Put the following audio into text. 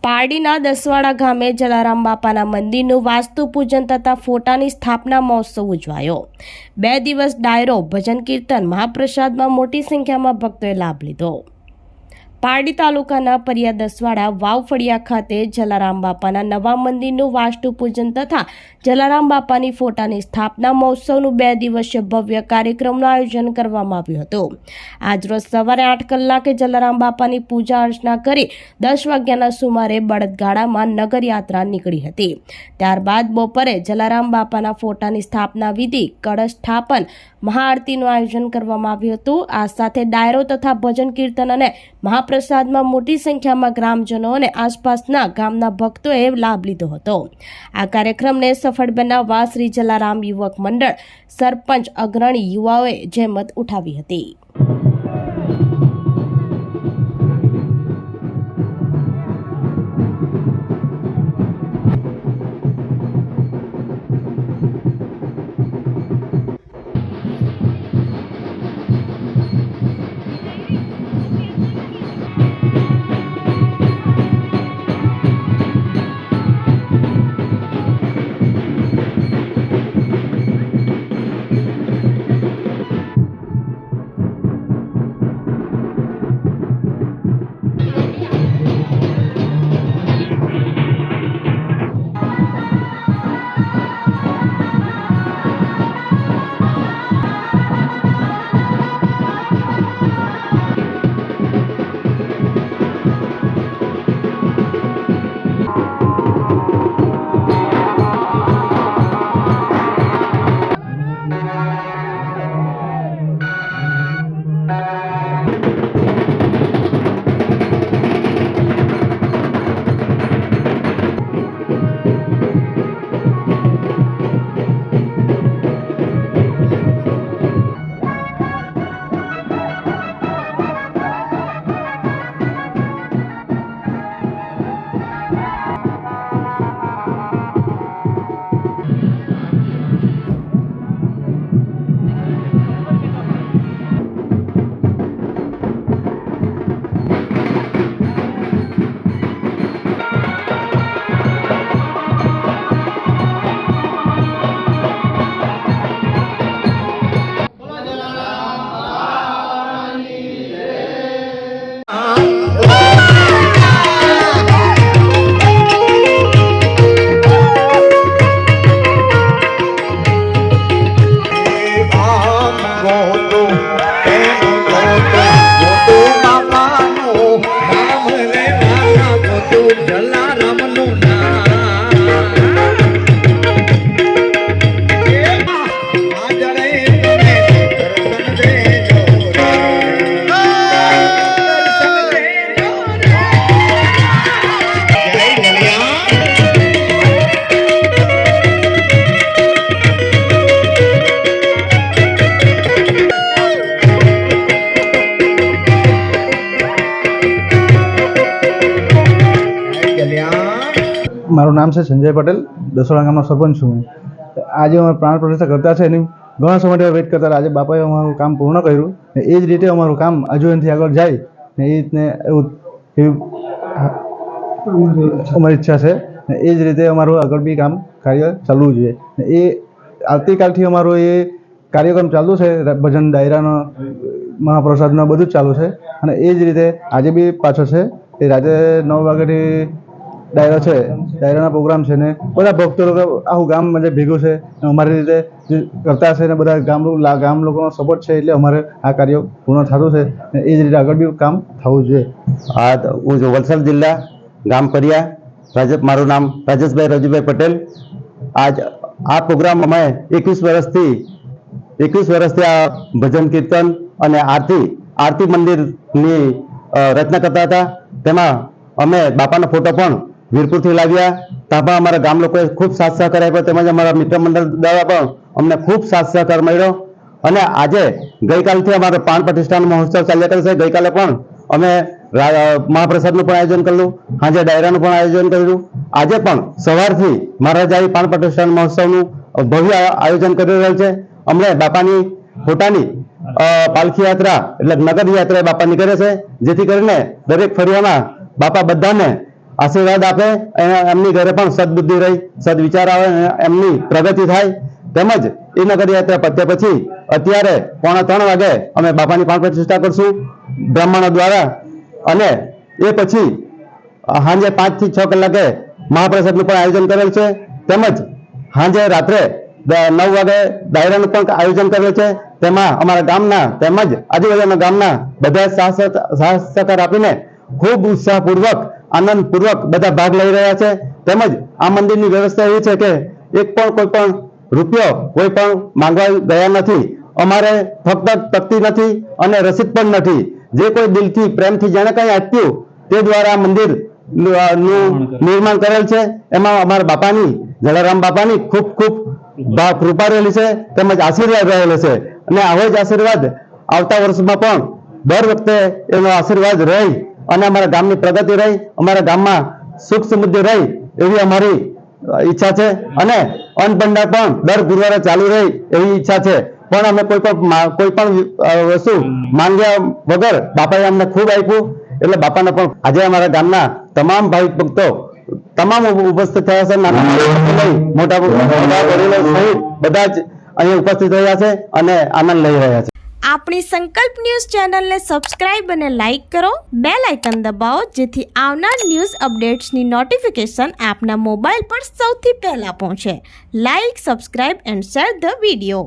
પારડીના દસવાડા ગામે જલારામ બાપાના મંદિરનું વાસ્તુ પૂજન તથા ફોટાની સ્થાપના મહોત્સવ ઉજવાયો। 2 દિવસ ડાયરો, ભજન કીર્તન, મહાપ્રસાદમાં મોટી સંખ્યામાં ભક્તોએ લાભ લીધો। પારડી તાલુકાના પરિયા દસવાડા વાવફળિયા ખાતે જલારામ બાપાના નવા મંદિરનું વાસ્તુ પૂજન તથા જલારામ બાપાની ફોટાની સ્થાપના મહોત્સવનું 2 દિવસીય ભવ્ય કાર્યક્રમનું આયોજન કરવામાં આવ્યું હતું। આજરોજ સવારે 8 કલાકે જલારામ બાપાની પૂજા અર્ચના કરી 10 વાગ્યાના સુમારે બળદગાડામાં નગરયાત્રા નીકળી હતી। ત્યારબાદ બપોરે જલારામ બાપાના ફોટાની સ્થાપના વિધિ, કળશ સ્થાપન, મહાઆરતીનું આયોજન કરવામાં આવ્યું હતું। આ સાથે ડાયરો તથા ભજન કીર્તન અને પ્રસાદમાં મોટી સંખ્યામાં ગ્રામજનો અને આસપાસના ગામના ભક્તોએ લાભ લીધો હતો। આ કાર્યક્રમને સફળ બનાવવા શ્રી જલારામ યુવક મંડળ, સરપંચ, અગ્રણી યુવાઓએ જહેમત ઉઠાવી હતી। મારું નામ છે સંજય પટેલ, દસવાડા ગામનો સરપંચ છું। આજે અમે પ્રાણ પ્રતિષ્ઠા કરતા છે એની ઘણા સમયથી વેઇટ કરતા આજે બાપાએ અમારું કામ પૂર્ણ કર્યું ને એ જ રીતે અમારું કામ હજુ એનાથી આગળ જાય ને એ રીતને એવી અમારી ઈચ્છા છે ને એ જ રીતે અમારું આગળ બી કામ કાર્ય ચાલવું જોઈએ ને એ આવતીકાલથી અમારું એ કાર્યક્રમ ચાલુ છે। ભજન, ડાયરાનો, મહાપ્રસાદનો બધું જ ચાલુ છે અને એ જ રીતે આજે બી પાછો છે। એ રાતે 9 વાગ્યાથી ડાયરો છે, ડાયરાના પ્રોગ્રામ છે ને બધા ભક્તો લોકો આખું ગામ બધે ભેગું છે અમારી રીતે કરતા છે ને બધા ગામ લોકોનો સપોર્ટ છે એટલે અમારે આ કાર્ય પૂર્ણ થતું છે ને એ જ રીતે આગળ બી કામ થવું જોઈએ। હું વલસાડ જિલ્લા ગામ પરિયા, મારું નામ રાજેશભાઈ રજુભાઈ પટેલ। આજ આ પ્રોગ્રામ અમે 21 વર્ષથી આ ભજન કીર્તન અને આરતી મંદિરની રચના કરતા હતા। તેમાં અમે બાપાનો ફોટો પણ વીરપુરથી લાવ્યા। તાપા અમારા ગામ લોકોએ ખૂબ સાથ સહકાર આપ્યો, તેમજ અમારા મિત્ર મંડળ દ્વારા પણ અમને ખૂબ સાથ સહકાર મળ્યો અને આજે ગઈકાલથી અમારો પ્રાણ પ્રતિષ્ઠાનો મહોત્સવ ચાલ્યા કરે છે। ગઈકાલે પણ અમે મહાપ્રસાદનું પણ આયોજન કર્યું, સાંજે ડાયરાનું પણ આયોજન કર્યું। આજે પણ સવારથી મહારાજાએ પ્રાણ પ્રતિષ્ઠાન મહોત્સવનું ભવ્ય આયોજન કરી રહ્યું છે। અમને બાપાની ફોટાની પાલખી યાત્રા એટલે નગર યાત્રા બાપા નીકળે છે, જેથી કરીને દરેક ફળિયામાં બાપા બધાને આશીર્વાદ આપે, એમની ઘરે પણ સદબુદ્ધિ રહી, સદવિચાર આવે, એમની પ્રગતિ થાય. તેમજ એ નગર યાત્રા પત્યા પછી અત્યારે 2:45 વાગે અમે બાપાની પ્રાણ પ્રતિષ્ઠા કરશું બ્રાહ્મણો દ્વારા, અને એ પછી સાંજે 5 થી 6 કલાકે મહાપ્રસાદનું પણ આયોજન કરેલ છે. તેમજ સાંજે રાત્રે 9 વાગે ડાયરાનું પણ આયોજન કરેલ છે. તેમાં અમારા ગામના તેમજ આજુબાજુના ગામના બધા સાથ સહકાર આપીને ખૂબ ઉત્સાહપૂર્વક, આનંદપૂર્વક બધા ભાગ લઈ રહ્યા છે. તેમજ આ મંદિરની વ્યવસ્થા એવી છે કે કોઈ પણ રૂપિયો કોઈ પણ માંગવા ગયા નથી. અમારે ફક્ત તકતી નથી અને રસીદ પણ નથી. જે કોઈ દિલથી પ્રેમથી જેને કંઈ આપ્યું તે દ્વારા આ મંદિર નું નિર્માણ કરેલ છે. એમાં અમારા બાપાની, જલારામ બાપાની ખૂબ ખૂબ કૃપા રહેલી છે, તેમજ આશીર્વાદ રહેલો છે. અને આવો જ આશીર્વાદ આવતા વર્ષમાં પણ દર વખતે એનો આશીર્વાદ રહી અને અમારા ગામની પ્રગતિ રહી, અમારા ગામમાં સુખ સમૃદ્ધિ રહી એવી અમારી ઈચ્છા છે. અને અન્ન ભંડાર પણ દર ગુરુવારે ચાલુ રહી એવી ઈચ્છા છે. પણ અમે કોઈ પણ વસ્તુ માંગ્યા વગર બાપાએ અમને ખૂબ આપ્યું, એટલે બાપાને પણ આજે અમારા ગામના તમામ ભાવિક ભક્તો તમામ ઉપસ્થિત થયા છે. નાના મોટા વડીલો સહિત બધા જ અહીંયા ઉપસ્થિત રહ્યા છે અને આનંદ લઈ રહ્યા છે. આપણી સંકલ્પ ન્યૂઝ ચેનલને સબસ્ક્રાઇબ અને લાઇક કરો, બેલ આઇકન દબાવો, જેથી આવનાર ન્યૂઝ અપડેટ્સની નોટિફિકેશન આપના મોબાઈલ પર સૌથી પહેલા પહોંચે. Like, subscribe and share the video.